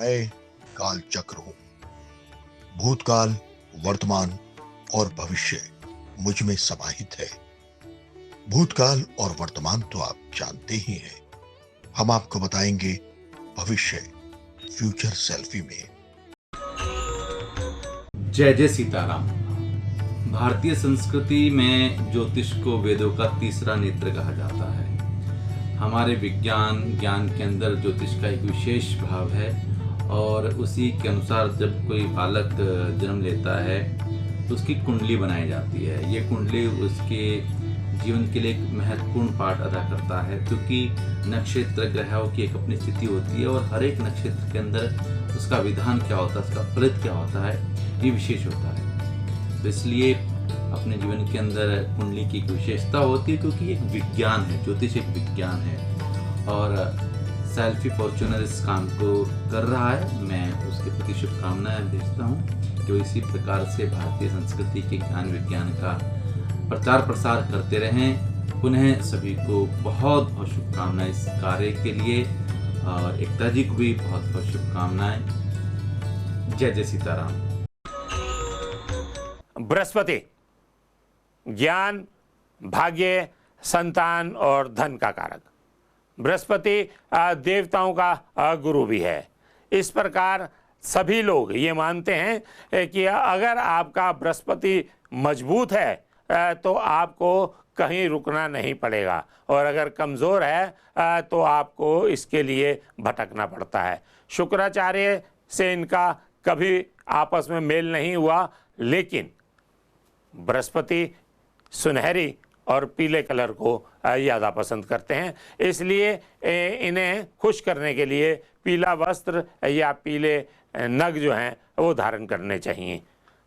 मैं काल चक्र हूं। भूतकाल, वर्तमान और भविष्य मुझ में समाहित है। भूतकाल और वर्तमान तो आप जानते ही हैं। हम आपको बताएंगे भविष्य फ्यूचर सेल्फी में। जय जय सीताराम। भारतीय संस्कृति में ज्योतिष को वेदों का तीसरा नेत्र कहा जाता है। हमारे विज्ञान ज्ञान के अंदर ज्योतिष का एक विशेष भाव है और उसी के अनुसार जब कोई बालक जन्म लेता है तो उसकी कुंडली बनाई जाती है। ये कुंडली उसके जीवन के लिए एक महत्वपूर्ण पार्ट अदा करता है, क्योंकि नक्षत्र ग्रहों की एक अपनी स्थिति होती है और हर एक नक्षत्र के अंदर उसका विधान क्या होता है, उसका फलित क्या होता है, ये विशेष होता है। तो इसलिए अपने जीवन के अंदर कुंडली की एक विशेषता होती है, क्योंकि एक विज्ञान है, ज्योतिष एक विज्ञान है। और सेल्फी फॉर्च्यूनर इस काम को कर रहा है, मैं उसके प्रति शुभकामनाएं भेजता हूँ कि इसी प्रकार से भारतीय संस्कृति के ज्ञान विज्ञान का प्रचार प्रसार करते रहें। पुनः सभी को बहुत बहुत शुभकामनाएं इस कार्य के लिए, और एकता जी को भी बहुत बहुत शुभकामनाएं। जय जय सीताराम। बृहस्पति ज्ञान, भाग्य, संतान और धन का कारक। बृहस्पति देवताओं का गुरु भी है। इस प्रकार सभी लोग ये मानते हैं कि अगर आपका बृहस्पति मजबूत है तो आपको कहीं रुकना नहीं पड़ेगा, और अगर कमज़ोर है तो आपको इसके लिए भटकना पड़ता है। शुक्राचार्य से इनका कभी आपस में मेल नहीं हुआ, लेकिन बृहस्पति सुनहरी और पीले कलर को ज़्यादा पसंद करते हैं, इसलिए इन्हें खुश करने के लिए पीला वस्त्र या पीले नग जो हैं वो धारण करने चाहिए।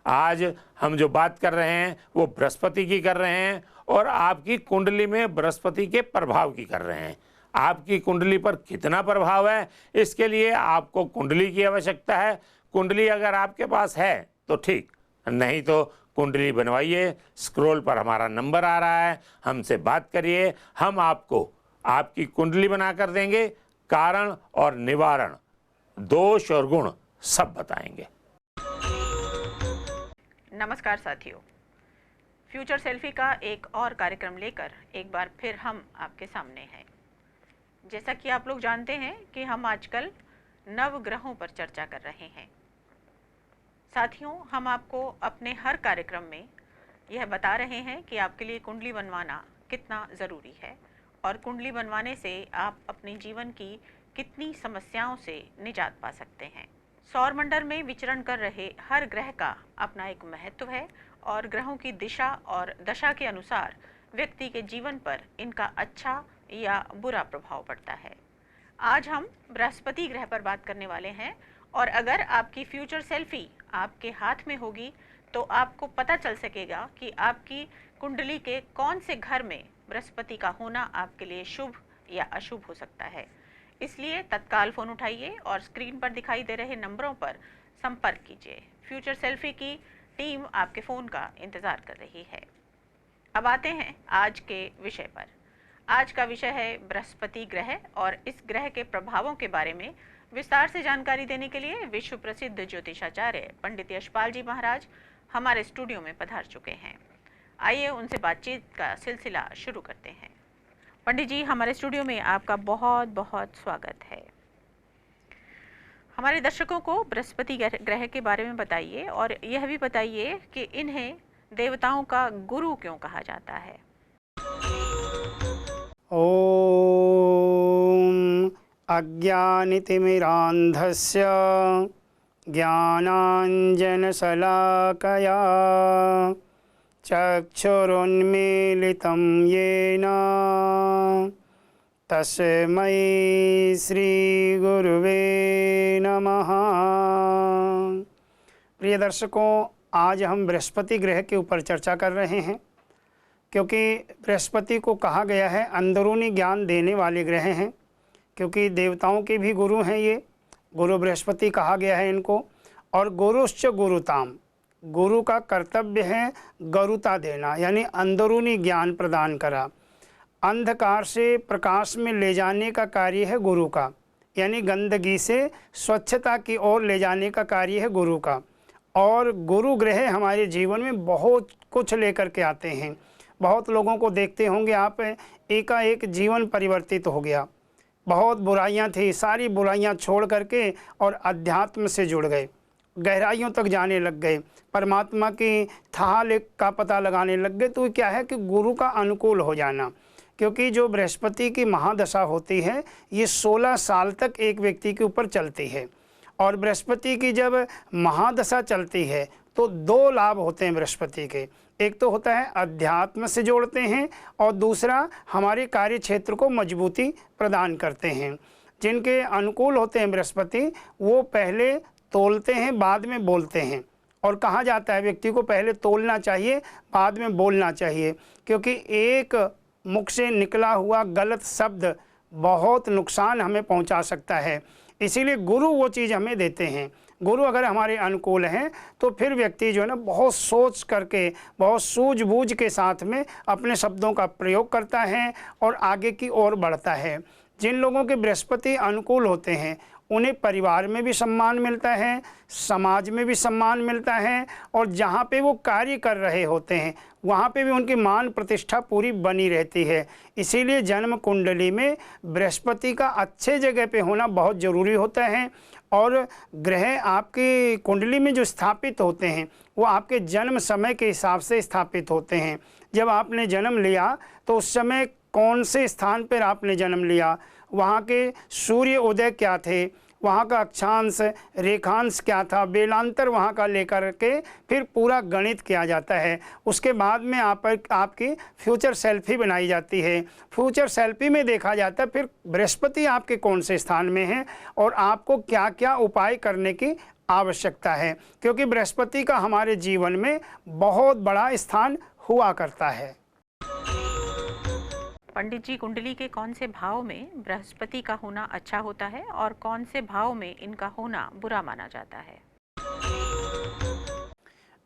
आज हम जो बात कर रहे हैं वो बृहस्पति की कर रहे हैं, और आपकी कुंडली में बृहस्पति के प्रभाव की कर रहे हैं। आपकी कुंडली पर कितना प्रभाव है, इसके लिए आपको कुंडली की आवश्यकता है। कुंडली अगर आपके पास है तो ठीक, नहीं तो कुंडली बनवाइए। स्क्रॉल पर हमारा नंबर आ रहा है, हमसे बात करिए, हम आपको आपकी कुंडली बना कर देंगे। कारण और निवारण, दोष और गुण सब बताएंगे। नमस्कार साथियों, फ्यूचर सेल्फी का एक और कार्यक्रम लेकर एक बार फिर हम आपके सामने हैं। जैसा कि आप लोग जानते हैं कि हम आजकल नवग्रहों पर चर्चा कर रहे हैं। साथियों, हम आपको अपने हर कार्यक्रम में यह बता रहे हैं कि आपके लिए कुंडली बनवाना कितना ज़रूरी है, और कुंडली बनवाने से आप अपने जीवन की कितनी समस्याओं से निजात पा सकते हैं। सौरमंडल में विचरण कर रहे हर ग्रह का अपना एक महत्व है, और ग्रहों की दिशा और दशा के अनुसार व्यक्ति के जीवन पर इनका अच्छा या बुरा प्रभाव पड़ता है। आज हम बृहस्पति ग्रह पर बात करने वाले हैं, और अगर आपकी फ्यूचर सेल्फी आपके हाथ में होगी तो आपको पता चल सकेगा कि आपकी कुंडली के कौन से घर में बृहस्पति का होना आपके लिए शुभ या अशुभ हो सकता है। इसलिए तत्काल फ़ोन उठाइए और स्क्रीन पर दिखाई दे रहे नंबरों पर संपर्क कीजिए। फ्यूचर सेल्फी की टीम आपके फ़ोन का इंतज़ार कर रही है। अब आते हैं आज के विषय पर। आज का विषय है बृहस्पति ग्रह, और इस ग्रह के प्रभावों के बारे में विस्तार से जानकारी देने के लिए विश्व प्रसिद्ध ज्योतिषाचार्य पंडित यशपाल जी महाराज हमारे स्टूडियो में पधार चुके हैं। आइए उनसे बातचीत का सिलसिला शुरू करते हैं। पंडित जी, हमारे स्टूडियो में आपका बहुत बहुत स्वागत है। हमारे दर्शकों को बृहस्पति ग्रह के बारे में बताइए, और यह भी बताइए कि इन्हें देवताओं का गुरु क्यों कहा जाता है। ओम अज्ञानतिमिरान्धस्य ज्ञानाञ्जनशलाकया चक्षुरुन्मीलितं येन तस्मै श्रीगुरुवे नमः। प्रिय दर्शकों, आज हम बृहस्पति ग्रह के ऊपर चर्चा कर रहे हैं, क्योंकि बृहस्पति को कहा गया है अंदरूनी ज्ञान देने वाले ग्रह हैं, क्योंकि देवताओं के भी गुरु हैं ये। गुरु बृहस्पति कहा गया है इनको। और गुरुश्च गुरुताम, गुरु का कर्तव्य है गरुता देना, यानी अंदरूनी ज्ञान प्रदान करा। अंधकार से प्रकाश में ले जाने का कार्य है गुरु का। यानी गंदगी से स्वच्छता की ओर ले जाने का कार्य है गुरु का। और गुरु ग्रह हमारे जीवन में बहुत कुछ लेकर के आते हैं। बहुत लोगों को देखते होंगे आप, एकाएक जीवन परिवर्तित हो गया। बहुत बुराइयां थी, सारी बुराइयां छोड़ करके और अध्यात्म से जुड़ गए, गहराइयों तक जाने लग गए, परमात्मा की थाह का पता लगाने लग गए। तो क्या है कि गुरु का अनुकूल हो जाना, क्योंकि जो बृहस्पति की महादशा होती है ये 16 साल तक एक व्यक्ति के ऊपर चलती है। और बृहस्पति की जब महादशा चलती है तो 2 लाभ होते हैं बृहस्पति के। एक तो होता है अध्यात्म से जोड़ते हैं और दूसरा हमारे कार्य क्षेत्र को मजबूती प्रदान करते हैं। जिनके अनुकूल होते हैं बृहस्पति वो पहले तोलते हैं बाद में बोलते हैं। और कहा जाता है व्यक्ति को पहले तोलना चाहिए बाद में बोलना चाहिए, क्योंकि एक मुख से निकला हुआ गलत शब्द बहुत नुकसान हमें पहुंचा सकता है। इसीलिए गुरु वो चीज़ हमें देते हैं। गुरु अगर हमारे अनुकूल हैं तो फिर व्यक्ति जो है ना बहुत सोच करके, बहुत सूझबूझ के साथ में अपने शब्दों का प्रयोग करता है और आगे की ओर बढ़ता है। जिन लोगों के बृहस्पति अनुकूल होते हैं उन्हें परिवार में भी सम्मान मिलता है, समाज में भी सम्मान मिलता है, और जहाँ पे वो कार्य कर रहे होते हैं वहाँ पे भी उनकी मान प्रतिष्ठा पूरी बनी रहती है। इसीलिए जन्म कुंडली में बृहस्पति का अच्छे जगह पे होना बहुत ज़रूरी होता है। और ग्रह आपकी कुंडली में जो स्थापित होते हैं वो आपके जन्म समय के हिसाब से स्थापित होते हैं। जब आपने जन्म लिया तो उस समय कौन से स्थान पर आपने जन्म लिया, वहाँ के सूर्य उदय क्या थे, वहाँ का अक्षांश रेखांश क्या था, बेलांतर वहाँ का लेकर के फिर पूरा गणित किया जाता है। उसके बाद में आपकी फ्यूचर सेल्फी बनाई जाती है। फ्यूचर सेल्फी में देखा जाता है फिर बृहस्पति आपके कौन से स्थान में है और आपको क्या क्या उपाय करने की आवश्यकता है, क्योंकि बृहस्पति का हमारे जीवन में बहुत बड़ा स्थान हुआ करता है। पंडित जी, कुंडली के कौन से भाव में बृहस्पति का होना अच्छा होता है और कौन से भाव में इनका होना बुरा माना जाता है?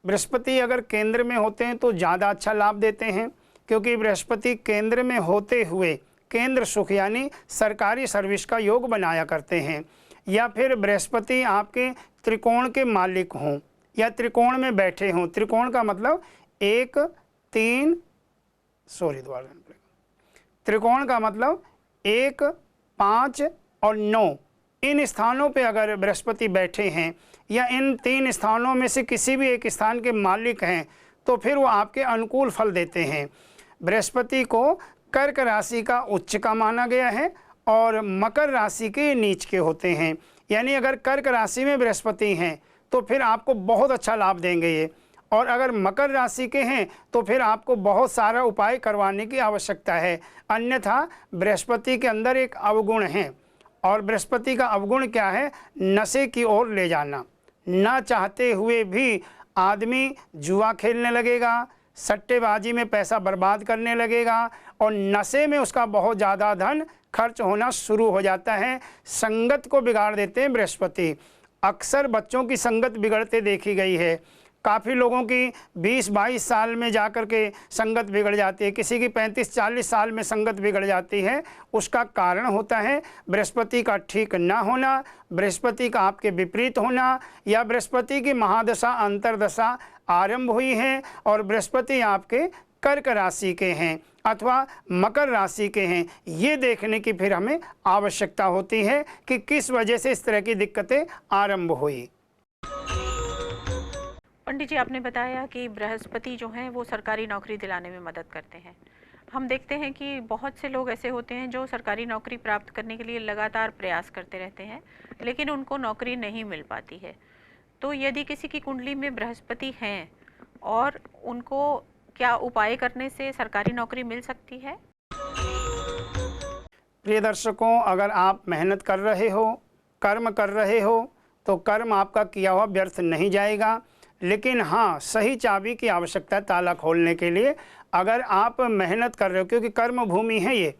बृहस्पति अगर केंद्र में होते हैं तो ज़्यादा अच्छा लाभ देते हैं, क्योंकि बृहस्पति केंद्र में होते हुए केंद्र सुख यानी सरकारी सर्विस का योग बनाया करते हैं। या फिर बृहस्पति आपके त्रिकोण के मालिक हों या त्रिकोण में बैठे हों। त्रिकोण का मतलब 1, 3 त्रिकोण का मतलब 1, 5 और 9 इन स्थानों पे अगर बृहस्पति बैठे हैं या इन 3 स्थानों में से किसी भी एक स्थान के मालिक हैं तो फिर वो आपके अनुकूल फल देते हैं। बृहस्पति को कर्क राशि का उच्च का माना गया है और मकर राशि के नीच के होते हैं। यानी अगर कर्क राशि में बृहस्पति हैं तो फिर आपको बहुत अच्छा लाभ देंगे ये, और अगर मकर राशि के हैं तो फिर आपको बहुत सारा उपाय करवाने की आवश्यकता है। अन्यथा बृहस्पति के अंदर एक अवगुण है, और बृहस्पति का अवगुण क्या है? नशे की ओर ले जाना। ना चाहते हुए भी आदमी जुआ खेलने लगेगा, सट्टेबाजी में पैसा बर्बाद करने लगेगा और नशे में उसका बहुत ज़्यादा धन खर्च होना शुरू हो जाता है। संगत को बिगाड़ देते हैं बृहस्पति। अक्सर बच्चों की संगत बिगड़ते देखी गई है। काफ़ी लोगों की 20-22 साल में जाकर के संगत बिगड़ जाती है, किसी की 35-40 साल में संगत बिगड़ जाती है। उसका कारण होता है बृहस्पति का ठीक ना होना, बृहस्पति का आपके विपरीत होना, या बृहस्पति की महादशा अंतरदशा आरंभ हुई है और बृहस्पति आपके कर्क राशि के हैं अथवा मकर राशि के हैं। ये देखने की फिर हमें आवश्यकता होती है कि किस वजह से इस तरह की दिक्कतें आरंभ हुई। पंडित जी, आपने बताया कि बृहस्पति जो हैं वो सरकारी नौकरी दिलाने में मदद करते हैं। हम देखते हैं कि बहुत से लोग ऐसे होते हैं जो सरकारी नौकरी प्राप्त करने के लिए लगातार प्रयास करते रहते हैं, लेकिन उनको नौकरी नहीं मिल पाती है। तो यदि किसी की कुंडली में बृहस्पति हैं और उनको क्या उपाय करने से सरकारी नौकरी मिल सकती है? प्रिय दर्शकों, अगर आप मेहनत कर रहे हो, कर्म कर रहे हो, तो कर्म आपका किया हुआ व्यर्थ नहीं जाएगा। लेकिन हाँ, सही चाबी की आवश्यकता है ताला खोलने के लिए। अगर आप मेहनत कर रहे हो, क्योंकि कर्म भूमि है ये,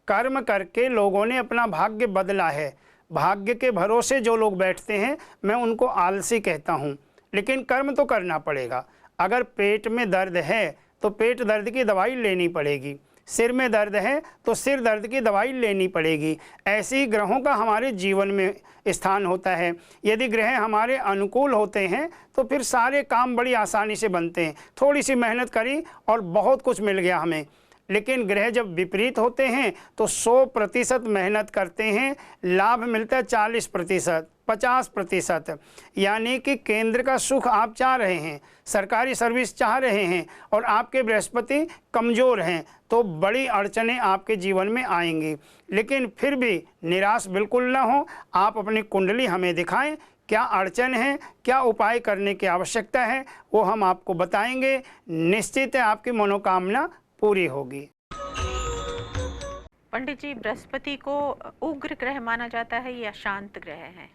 कर्म करके लोगों ने अपना भाग्य बदला है। भाग्य के भरोसे जो लोग बैठते हैं मैं उनको आलसी कहता हूँ, लेकिन कर्म तो करना पड़ेगा। अगर पेट में दर्द है तो पेट दर्द की दवाई लेनी पड़ेगी। सिर में दर्द है तो सिर दर्द की दवाई लेनी पड़ेगी। ऐसे ही ग्रहों का हमारे जीवन में स्थान होता है। यदि ग्रह हमारे अनुकूल होते हैं तो फिर सारे काम बड़ी आसानी से बनते हैं। थोड़ी सी मेहनत करी और बहुत कुछ मिल गया हमें। लेकिन ग्रह जब विपरीत होते हैं तो 100% मेहनत करते हैं, लाभ मिलता है 40%, 50%। यानी कि केंद्र का सुख आप चाह रहे हैं, सरकारी सर्विस चाह रहे हैं और आपके बृहस्पति कमज़ोर हैं तो बड़ी अड़चनें आपके जीवन में आएंगी। लेकिन फिर भी निराश बिल्कुल ना हो, आप अपनी कुंडली हमें दिखाएं, क्या अड़चन है, क्या उपाय करने की आवश्यकता है, वो हम आपको बताएंगे। निश्चित है आपकी मनोकामना पूरी होगी। पंडित जी, बृहस्पति को उग्र ग्रह माना जाता है या शांत ग्रह है?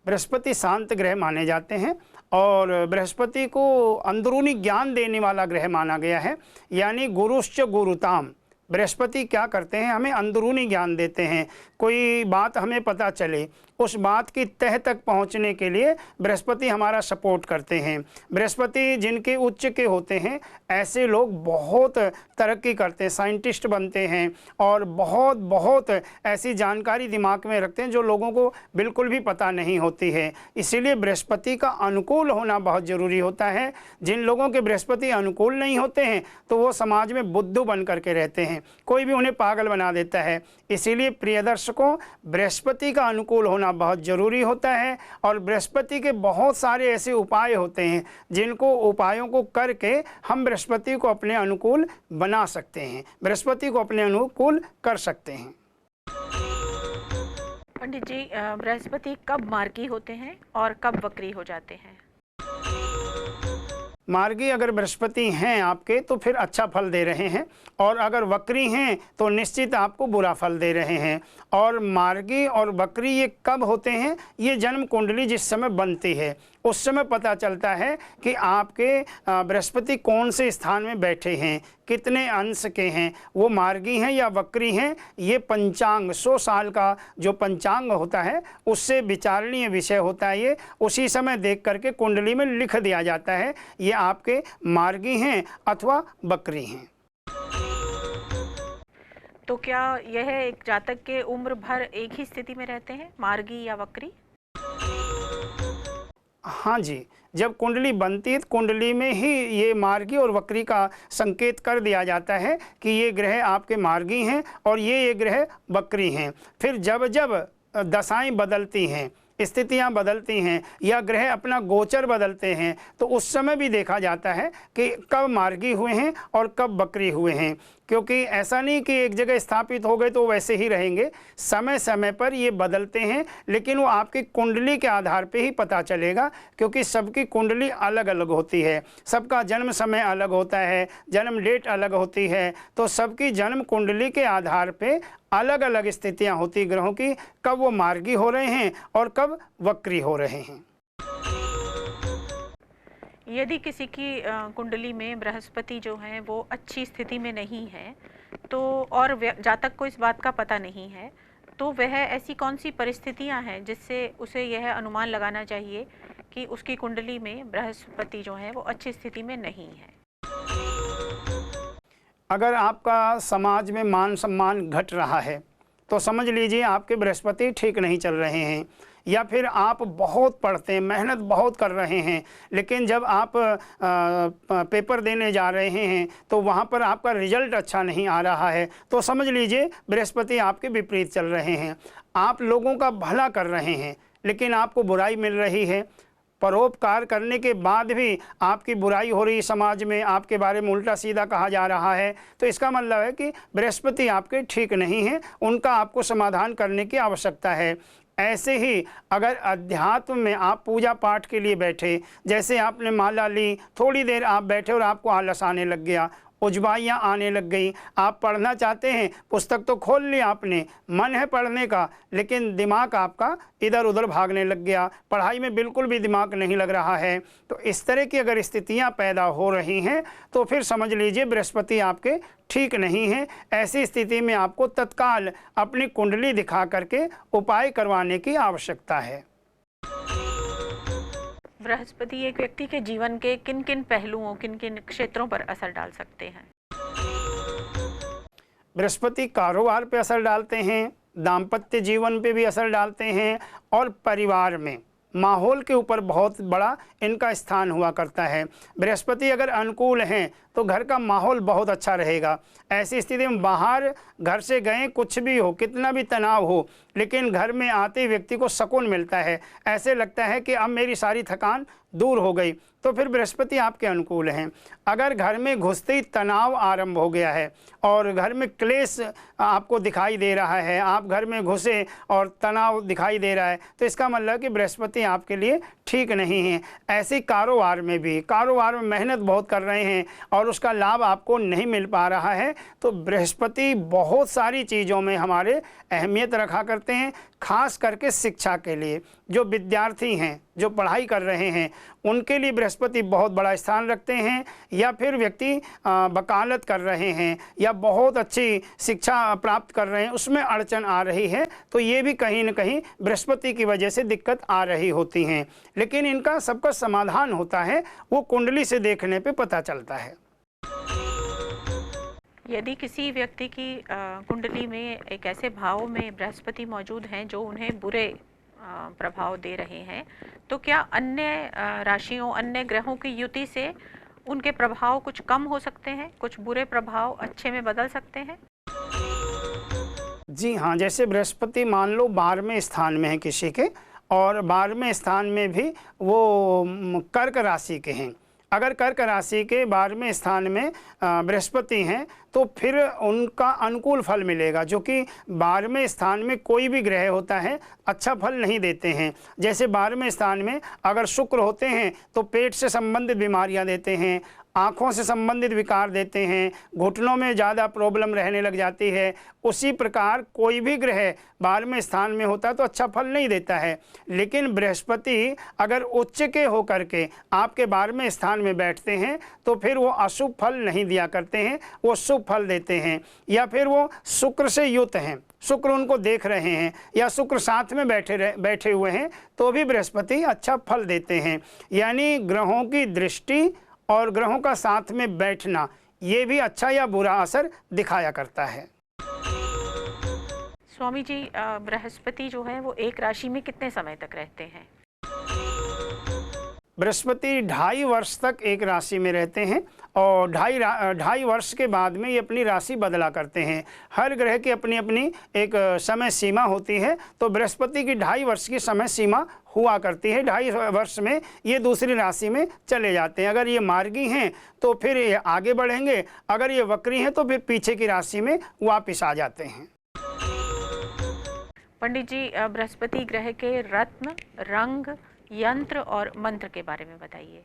बृहस्पति शांत ग्रह माने जाते हैं और बृहस्पति को अंदरूनी ज्ञान देने वाला ग्रह माना गया है। यानी गुरुश्च गुरुताम, बृहस्पति क्या करते हैं, हमें अंदरूनी ज्ञान देते हैं। कोई बात हमें पता चले, उस बात की तह तक पहुंचने के लिए बृहस्पति हमारा सपोर्ट करते हैं। बृहस्पति जिनके उच्च के होते हैं ऐसे लोग बहुत तरक्की करते हैं, साइंटिस्ट बनते हैं और बहुत ऐसी जानकारी दिमाग में रखते हैं जो लोगों को बिल्कुल भी पता नहीं होती है। इसीलिए बृहस्पति का अनुकूल होना बहुत ज़रूरी होता है। जिन लोगों के बृहस्पति अनुकूल नहीं होते हैं तो वो समाज में बुद्धू बन करके रहते हैं, कोई भी उन्हें पागल बना देता है। इसीलिए प्रिय दर्शकों, बृहस्पति का अनुकूल होना बहुत ज़रूरी होता है और बृहस्पति के बहुत सारे ऐसे उपाय होते हैं जिनको उपायों को करके हम बृहस्पति को अपने अनुकूल बना सकते हैं, बृहस्पति को अपने अनुकूल कर सकते हैं। पंडित जी, बृहस्पति कब मार्गी होते हैं और कब वक्री हो जाते हैं? मार्गी अगर बृहस्पति हैं आपके तो फिर अच्छा फल दे रहे हैं और अगर वक्री हैं तो निश्चित आपको बुरा फल दे रहे हैं। और मार्गी और वक्री ये कब होते हैं, ये जन्म कुंडली जिस समय बनती है उस समय पता चलता है कि आपके बृहस्पति कौन से स्थान में बैठे हैं, कितने अंश के हैं, वो मार्गी हैं या वक्री हैं। ये पंचांग 100 साल का जो पंचांग होता है उससे विचारणीय विषय होता है। ये उसी समय देख करके कुंडली में लिख दिया जाता है ये आपके मार्गी हैं अथवा वक्री हैं। तो क्या यह एक जातक के उम्र भर एक ही स्थिति में रहते हैं, मार्गी या वक्री? हाँ जी, जब कुंडली बनती है कुंडली में ही ये मार्गी और वक्री का संकेत कर दिया जाता है कि ये ग्रह आपके मार्गी हैं और ये ग्रह वक्री हैं। फिर जब जब दशाएं बदलती हैं, स्थितियां बदलती हैं या ग्रह अपना गोचर बदलते हैं तो उस समय भी देखा जाता है कि कब मार्गी हुए हैं और कब वक्री हुए हैं। क्योंकि ऐसा नहीं कि एक जगह स्थापित हो गए तो वैसे ही रहेंगे, समय समय पर ये बदलते हैं। लेकिन वो आपकी कुंडली के आधार पे ही पता चलेगा क्योंकि सबकी कुंडली अलग अलग होती है, सबका जन्म समय अलग होता है, जन्म डेट अलग होती है। तो सबकी जन्म कुंडली के आधार पे अलग अलग स्थितियां होती ग्रहों की, कब वो मार्गी हो रहे हैं और कब वक्री हो रहे हैं। यदि किसी की कुंडली में बृहस्पति जो है वो अच्छी स्थिति में नहीं है तो और जातक को इस बात का पता नहीं है तो वह ऐसी कौन सी परिस्थितियां हैं जिससे उसे यह अनुमान लगाना चाहिए कि उसकी कुंडली में बृहस्पति जो है वो अच्छी स्थिति में नहीं है? अगर आपका समाज में मान सम्मान घट रहा है तो समझ लीजिए आपके बृहस्पति ठीक नहीं चल रहे हैं। या फिर आप बहुत पढ़ते हैं, मेहनत बहुत कर रहे हैं, लेकिन जब आप पेपर देने जा रहे हैं तो वहाँ पर आपका रिजल्ट अच्छा नहीं आ रहा है तो समझ लीजिए बृहस्पति आपके विपरीत चल रहे हैं। आप लोगों का भला कर रहे हैं लेकिन आपको बुराई मिल रही है, परोपकार करने के बाद भी आपकी बुराई हो रही, समाज में आपके बारे में उल्टा सीधा कहा जा रहा है। तो इसका मतलब है कि बृहस्पति आपके ठीक नहीं हैं, उनका आपको समाधान करने की आवश्यकता है। ऐसे ही अगर अध्यात्म में आप पूजा पाठ के लिए बैठे, जैसे आपने माला ली, थोड़ी देर आप बैठे और आपको आलस आने लग गया, उजवाइयाँ आने लग गई, आप पढ़ना चाहते हैं, पुस्तक तो खोल ली आपने, मन है पढ़ने का लेकिन दिमाग आपका इधर उधर भागने लग गया, पढ़ाई में बिल्कुल भी दिमाग नहीं लग रहा है। तो इस तरह की अगर स्थितियां पैदा हो रही हैं तो फिर समझ लीजिए बृहस्पति आपके ठीक नहीं है। ऐसी स्थिति में आपको तत्काल अपनी कुंडली दिखा करके उपाय करवाने की आवश्यकता है। बृहस्पति एक व्यक्ति के जीवन के किन किन पहलुओं, किन किन क्षेत्रों पर असर डाल सकते हैं? बृहस्पति कारोबार पे असर डालते हैं, दाम्पत्य जीवन पे भी असर डालते हैं और परिवार में माहौल के ऊपर बहुत बड़ा इनका स्थान हुआ करता है। बृहस्पति अगर अनुकूल हैं तो घर का माहौल बहुत अच्छा रहेगा। ऐसी स्थिति में बाहर घर से गए कुछ भी हो, कितना भी तनाव हो, लेकिन घर में आते व्यक्ति को सुकून मिलता है। ऐसे लगता है कि अब मेरी सारी थकान दूर हो गई, तो फिर बृहस्पति आपके अनुकूल हैं। अगर घर में घुसते ही तनाव आरंभ हो गया है और घर में क्लेश आपको दिखाई दे रहा है, आप घर में घुसे और तनाव दिखाई दे रहा है, तो इसका मतलब कि बृहस्पति आपके लिए ठीक नहीं है। ऐसे कारोबार में भी, कारोबार में मेहनत बहुत कर रहे हैं और उसका लाभ आपको नहीं मिल पा रहा है, तो बृहस्पति बहुत सारी चीज़ों में हमारे अहमियत रखा करते हैं। खास करके शिक्षा के लिए जो विद्यार्थी हैं, जो पढ़ाई कर रहे हैं, उनके लिए बृहस्पति बहुत बड़ा स्थान रखते हैं। या फिर व्यक्ति वकालत कर रहे हैं या बहुत अच्छी शिक्षा प्राप्त कर रहे हैं, उसमें अड़चन आ रही है, तो ये भी कहीं न कहीं बृहस्पति की वजह से दिक्कत आ रही होती हैं। लेकिन इनका सबका समाधान होता है, वो कुंडली से देखने पे पता चलता है। यदि किसी व्यक्ति की कुंडली में एक ऐसे भाव में बृहस्पति मौजूद हैं जो उन्हें बुरे प्रभाव दे रहे हैं, तो क्या अन्य राशियों, अन्य ग्रहों की युति से उनके प्रभाव कुछ कम हो सकते हैं, कुछ बुरे प्रभाव अच्छे में बदल सकते हैं? जी हाँ, जैसे बृहस्पति मान लो 12वें स्थान में है किसी के, और 12वें स्थान में भी वो कर्क राशि के हैं। अगर कर्क राशि के 12वें स्थान में बृहस्पति हैं तो फिर उनका अनुकूल फल मिलेगा, जो कि 12वें स्थान में कोई भी ग्रह होता है अच्छा फल नहीं देते हैं। जैसे 12वें स्थान में अगर शुक्र होते हैं तो पेट से संबंधित बीमारियां देते हैं, आँखों से संबंधित विकार देते हैं, घुटनों में ज़्यादा प्रॉब्लम रहने लग जाती है। उसी प्रकार कोई भी ग्रह 12वें स्थान में होता है तो अच्छा फल नहीं देता है। लेकिन बृहस्पति अगर उच्च के होकर के आपके 12वें स्थान में बैठते हैं तो फिर वो अशुभ फल नहीं दिया करते हैं, वो शुभ फल देते हैं। या फिर वो शुक्र से युक्त हैं, शुक्र उनको देख रहे हैं या शुक्र साथ में बैठे हुए हैं, तो भी बृहस्पति अच्छा फल देते हैं। यानी ग्रहों की दृष्टि और ग्रहों का साथ में बैठना, ये भी अच्छा या बुरा असर दिखाया करता है। स्वामी जी, बृहस्पति जो है वो एक राशि में कितने समय तक रहते हैं? बृहस्पति 2.5 वर्ष तक एक राशि में रहते हैं और 2.5 वर्ष के बाद में ये अपनी राशि बदला करते हैं। हर ग्रह की अपनी अपनी एक समय सीमा होती है, तो बृहस्पति की 2.5 वर्ष की समय सीमा हुआ करती है। 2.5 वर्ष में ये दूसरी राशि में चले जाते हैं। अगर ये मार्गी हैं तो फिर ये आगे बढ़ेंगे, अगर ये वक्री हैं तो फिर पीछे की राशि में वापस आ जाते हैं। पंडित जी, बृहस्पति ग्रह के रत्न, रंग, यंत्र और मंत्र के बारे में बताइए।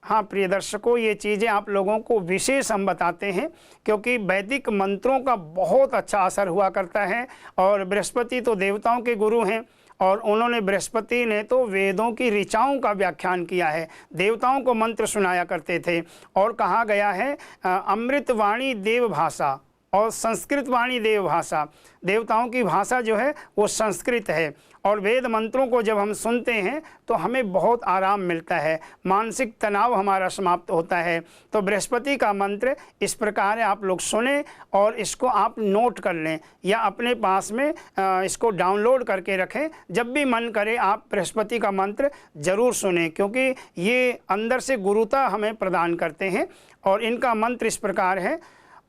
हाँ प्रिय दर्शकों, ये चीज़ें आप लोगों को विशेष हम बताते हैं क्योंकि वैदिक मंत्रों का बहुत अच्छा असर हुआ करता है। और बृहस्पति तो देवताओं के गुरु हैं और उन्होंने, बृहस्पति ने तो वेदों की ऋचाओं का व्याख्यान किया है, देवताओं को मंत्र सुनाया करते थे। और कहा गया है अमृत वाणी देव भाषा और संस्कृत वाणी देव भाषा, देवताओं की भाषा जो है वो संस्कृत है। और वेद मंत्रों को जब हम सुनते हैं तो हमें बहुत आराम मिलता है, मानसिक तनाव हमारा समाप्त होता है। तो बृहस्पति का मंत्र इस प्रकार है, आप लोग सुने और इसको आप नोट कर लें या अपने पास में इसको डाउनलोड करके रखें। जब भी मन करे आप बृहस्पति का मंत्र ज़रूर सुनें, क्योंकि ये अंदर से गुरुता हमें प्रदान करते हैं। और इनका मंत्र इस प्रकार है,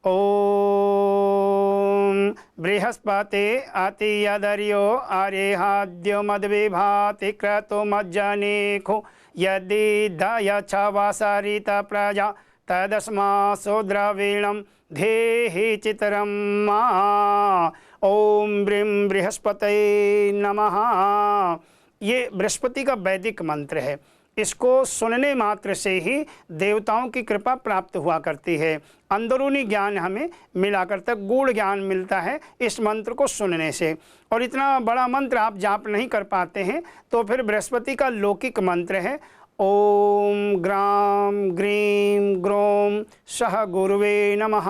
ओम बृहस्पते अति यदर्यो अरेहाद्यो मद्विभाति क्रतो मज्जनेखो यदि दयच्छवासरित प्रजा तदस्मासो द्रवीणं धेहि चितरं मा। ओम ब्रीं बृहस्पतये नमः। ये बृहस्पति का वैदिक मंत्र है। इसको सुनने मात्र से ही देवताओं की कृपा प्राप्त हुआ करती है। अंदरूनी ज्ञान हमें मिला करता, गूढ़ ज्ञान मिलता है इस मंत्र को सुनने से। और इतना बड़ा मंत्र आप जाप नहीं कर पाते हैं तो फिर बृहस्पति का लौकिक मंत्र है, ओम ग्राम ग्रीम ग्रोम सह गुरुवे नमः।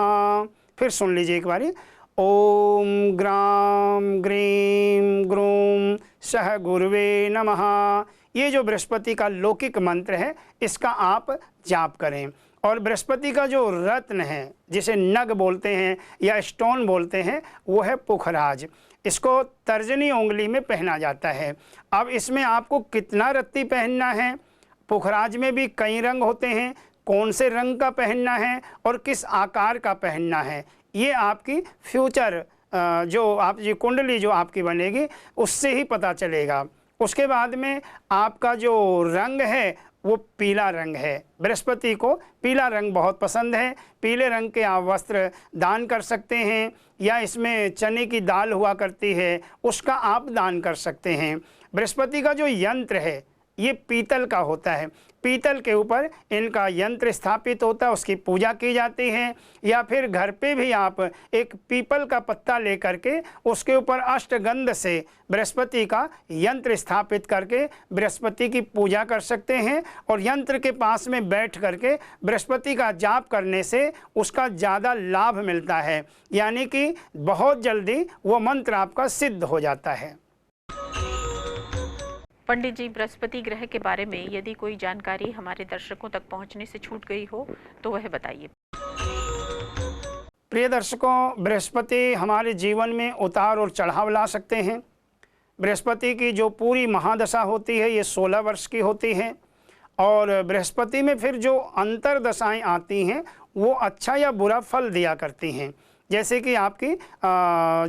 फिर सुन लीजिए एक बारी, ओम ग्राम ग्रीम ग्रोम सह गुरुवे नमः। ये जो बृहस्पति का लौकिक मंत्र है इसका आप जाप करें। और बृहस्पति का जो रत्न है, जिसे नग बोलते हैं या स्टोन बोलते हैं, वो है पुखराज। इसको तर्जनी उंगली में पहना जाता है। अब इसमें आपको कितना रत्ती पहनना है, पुखराज में भी कई रंग होते हैं, कौन से रंग का पहनना है और किस आकार का पहनना है, ये आपकी फ्यूचर जो आप ये कुंडली जो आपकी बनेगी उससे ही पता चलेगा। उसके बाद में आपका जो रंग है वो पीला रंग है। बृहस्पति को पीला रंग बहुत पसंद है। पीले रंग के आप वस्त्र दान कर सकते हैं, या इसमें चने की दाल हुआ करती है उसका आप दान कर सकते हैं। बृहस्पति का जो यंत्र है ये पीतल का होता है। पीतल के ऊपर इनका यंत्र स्थापित होता है, उसकी पूजा की जाती है। या फिर घर पे भी आप एक पीपल का पत्ता लेकर के उसके ऊपर अष्टगंध से बृहस्पति का यंत्र स्थापित करके बृहस्पति की पूजा कर सकते हैं। और यंत्र के पास में बैठ करके बृहस्पति का जाप करने से उसका ज़्यादा लाभ मिलता है, यानी कि बहुत जल्दी वो मंत्र आपका सिद्ध हो जाता है। पंडित जी, बृहस्पति ग्रह के बारे में यदि कोई जानकारी हमारे दर्शकों तक पहुंचने से छूट गई हो तो वह बताइए। प्रिय दर्शकों, बृहस्पति हमारे जीवन में उतार और चढ़ाव ला सकते हैं। बृहस्पति की जो पूरी महादशा होती है ये 16 वर्ष की होती है, और बृहस्पति में फिर जो अंतरदशाएं आती हैं वो अच्छा या बुरा फल दिया करती हैं। जैसे कि आपकी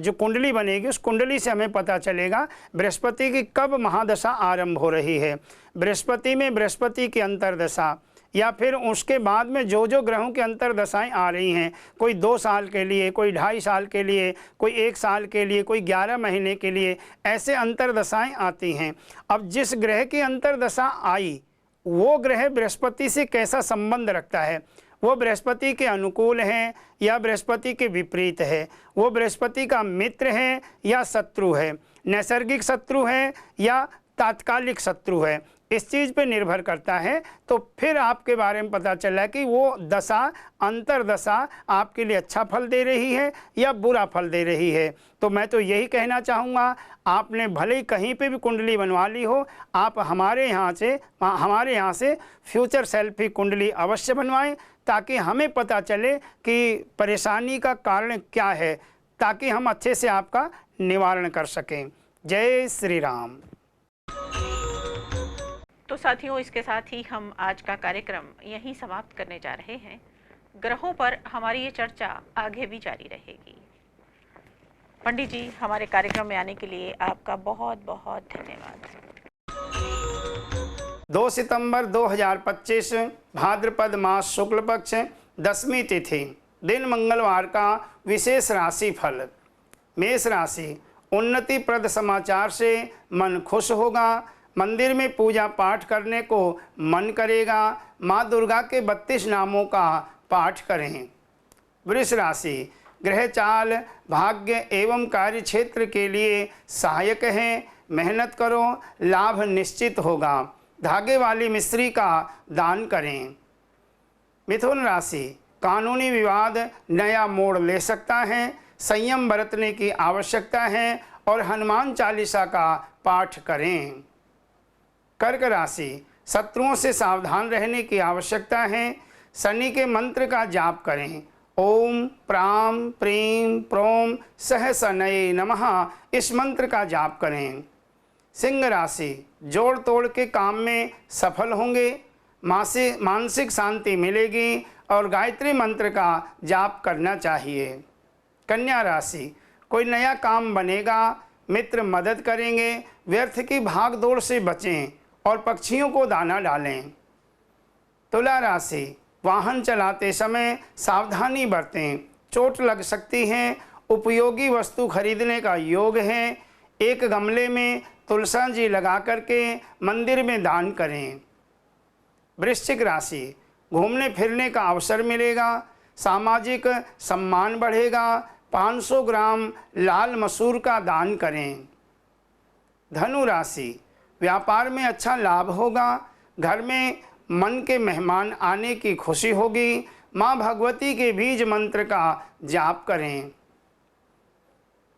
जो कुंडली बनेगी उस कुंडली से हमें पता चलेगा बृहस्पति की कब महादशा आरंभ हो रही है। बृहस्पति में बृहस्पति की अंतरदशा या फिर उसके बाद में जो जो ग्रहों की अंतरदशाएं आ रही हैं, कोई 2 साल के लिए, कोई 2.5 साल के लिए, कोई 1 साल के लिए, कोई 11 महीने के लिए, ऐसे अंतरदशाएं आती हैं। अब जिस ग्रह की अंतरदशा आई वो ग्रह बृहस्पति से कैसा संबंध रखता है, वो बृहस्पति के अनुकूल है या बृहस्पति के विपरीत है, वो बृहस्पति का मित्र है या शत्रु है, नैसर्गिक शत्रु है या तात्कालिक शत्रु है, इस चीज़ पे निर्भर करता है। तो फिर आपके बारे में पता चला कि वो दशा अंतरदशा आपके लिए अच्छा फल दे रही है या बुरा फल दे रही है। तो मैं तो यही कहना चाहूँगा, आपने भले ही कहीं पे भी कुंडली बनवा ली हो, आप हमारे यहाँ से फ्यूचर सेल्फी कुंडली अवश्य बनवाएं, ताकि हमें पता चले कि परेशानी का कारण क्या है, ताकि हम अच्छे से आपका निवारण कर सकें। जय श्री राम। तो साथियों, इसके साथ ही हम आज का कार्यक्रम यहीं समाप्त करने जा रहे हैं। ग्रहों पर हमारी ये चर्चा आगे भी जारी रहेगी। पंडित जी, हमारे कार्यक्रम में आने के लिए आपका बहुत बहुत धन्यवाद। 2 सितंबर 2025 भाद्रपद मास शुक्ल पक्ष 10वीं तिथि, दिन मंगलवार का विशेष राशि फल। मेष राशि, उन्नतिप्रद समाचार से मन खुश होगा, मंदिर में पूजा पाठ करने को मन करेगा, माँ दुर्गा के 32 नामों का पाठ करें। वृष राशि, ग्रह चाल भाग्य एवं कार्य क्षेत्र के लिए सहायक है, मेहनत करो, लाभ निश्चित होगा, धागे वाली मिस्त्री का दान करें। मिथुन राशि, कानूनी विवाद नया मोड़ ले सकता है, संयम बरतने की आवश्यकता है और हनुमान चालीसा का पाठ करें। कर्क राशि, शत्रुओं से सावधान रहने की आवश्यकता है, शनि के मंत्र का जाप करें। ओम प्राम प्रीम प्रोम सहसनये नमः, इस मंत्र का जाप करें। सिंह राशि, जोड़ तोड़ के काम में सफल होंगे, मानसिक शांति मिलेगी और गायत्री मंत्र का जाप करना चाहिए। कन्या राशि, कोई नया काम बनेगा, मित्र मदद करेंगे, व्यर्थ की भाग दौड़ से बचें और पक्षियों को दाना डालें। तुला राशि, वाहन चलाते समय सावधानी बरतें, चोट लग सकती है, उपयोगी वस्तु खरीदने का योग है, एक गमले में तुलसी जी लगा करके मंदिर में दान करें। वृश्चिक राशि, घूमने फिरने का अवसर मिलेगा, सामाजिक सम्मान बढ़ेगा, 500 ग्राम लाल मसूर का दान करें। धनु राशि, व्यापार में अच्छा लाभ होगा, घर में मन के मेहमान आने की खुशी होगी, माँ भगवती के बीज मंत्र का जाप करें।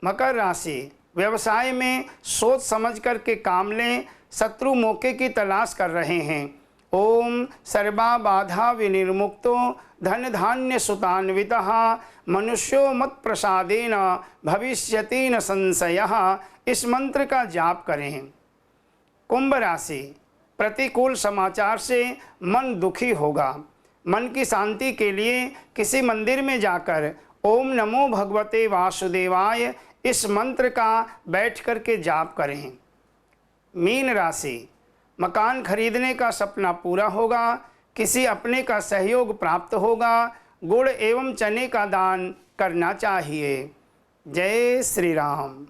मकर राशि, व्यवसाय में सोच समझ कर के काम लें, शत्रु मौके की तलाश कर रहे हैं, ओम सर्वा बाधा विनिर्मुक्तो धन धान्य सुतान्वितः मनुष्यो मत प्रसादेन भविष्यति न संशयः। इस मंत्र का जाप करें। कुंभ राशि, प्रतिकूल समाचार से मन दुखी होगा। मन की शांति के लिए किसी मंदिर में जाकर ओम नमो भगवते वासुदेवाय इस मंत्र का बैठ कर के जाप करें। मीन राशि, मकान खरीदने का सपना पूरा होगा। किसी अपने का सहयोग प्राप्त होगा। गुड़ एवं चने का दान करना चाहिए। जय श्री राम।